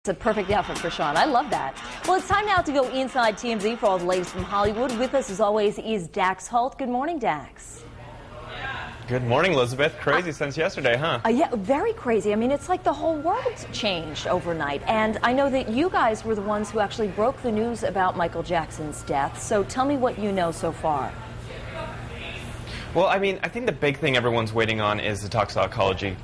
It's a perfect outfit for Sean. I love that. Well, it's time now to go inside TMZ for all the latest from Hollywood. With us, as always, is Dax Holt. Good morning, Dax. Good morning, Elizabeth. Crazy since yesterday, huh? Yeah, very crazy. I mean, it's like the whole world changed overnight. And I know that you guys were the ones who actually broke the news about Michael Jackson's death. So tell me what you know so far. Well, I mean, I think the big thing everyone's waiting on is the toxicology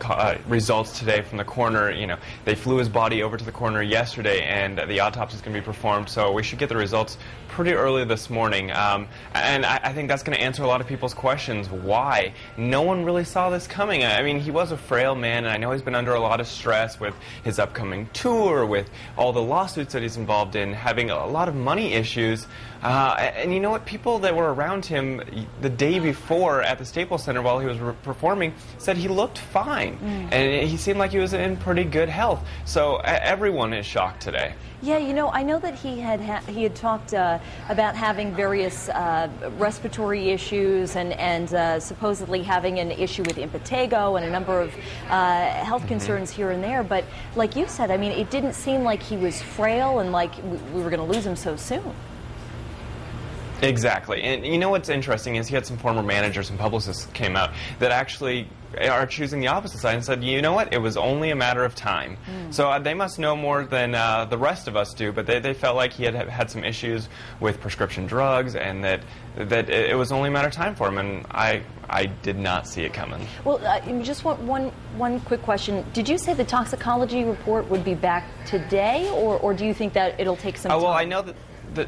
results today from the coroner. You know, they flew his body over to the coroner yesterday, and the autopsy is going to be performed, so we should get the results pretty early this morning. And I think that's going to answer a lot of people's questions. Why? No one really saw this coming. I mean, he was a frail man, and I know he's been under a lot of stress with his upcoming tour, with all the lawsuits that he's involved in, having a lot of money issues. And you know what? People that were around him the day before at the Staples Center while he was performing said he looked fine. And he seemed like he was in pretty good health. So everyone is shocked today. Yeah, you know, I know that he had talked about having various respiratory issues and supposedly having an issue with impetigo and a number of health concerns here and there. But like you said, I mean, it didn't seem like he was frail and like we were going to lose him so soon. Exactly. And you know what's interesting is he had some former managers and publicists came out that actually are choosing the opposite side and said, you know what, it was only a matter of time. So they must know more than the rest of us do, but they felt like he had some issues with prescription drugs and that it was only a matter of time for him, and I did not see it coming. Well, just one quick question. Did you say the toxicology report would be back today, or do you think that it'll take some time? Well, I know that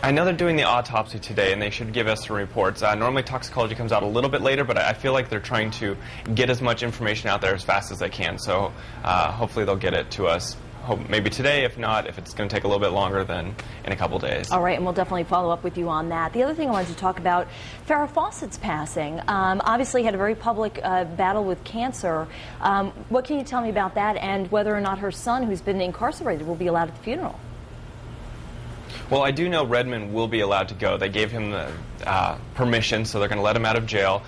I know they're doing the autopsy today, and they should give us some reports. Normally toxicology comes out a little bit later, but I feel like they're trying to get as much information out there as fast as they can. So hopefully they'll get it to us maybe today. If not, if it's going to take a little bit longer, then in a couple days. All right, and we'll definitely follow up with you on that. The other thing I wanted to talk about, Farrah Fawcett's passing. Obviously had a very public battle with cancer. What can you tell me about that, and whether or not her son, who's been incarcerated, will be allowed at the funeral? Well, I do know Redmond will be allowed to go. They gave him the permission, so they're going to let him out of jail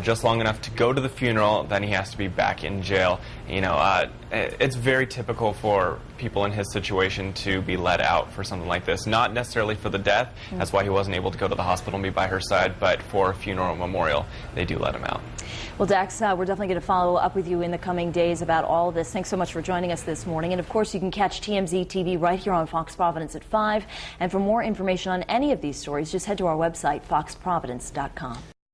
just long enough to go to the funeral. Then he has to be back in jail. You know, it's very typical for people in his situation to be let out for something like this. Not necessarily for the death. That's why he wasn't able to go to the hospital and be by her side. But for a funeral memorial, they do let him out. Well, Dax, we're definitely going to follow up with you in the coming days about all of this. Thanks so much for joining us this morning. And, of course, you can catch TMZ TV right here on Fox Providence at 5. And for more information on any of these stories, just head to our website, foxprovidence.com.